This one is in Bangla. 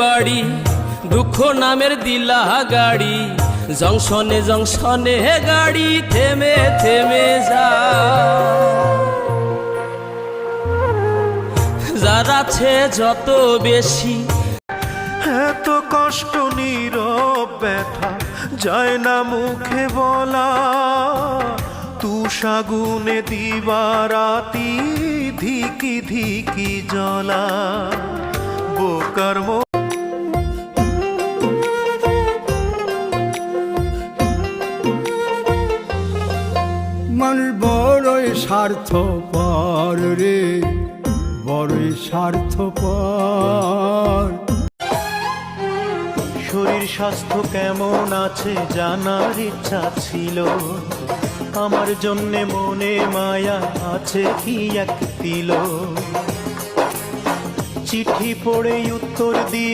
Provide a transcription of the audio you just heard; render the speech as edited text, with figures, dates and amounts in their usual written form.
বাড়ি দুঃখ নামের দিলা গাড়ি, জংশনে জংশনে গাড়ি থেমে থেমে যা। যার আছে যত বেশি, এত কষ্ট নীরব ব্যথা যায় না মুখে বলা। তুষাগুনে দিবারাতি ধিকি ধিকি জ্বলা। বোকার মানুষ বড়ই স্বার্থপর রে, বড়ই স্বার্থপর। শরীর স্বাস্থ্য কেমন আছে জানার ইচ্ছা ছিল। আমার জন্যে মনে মায়া আছে কি এক তিল। চিঠি পড়ে উত্তর দিব।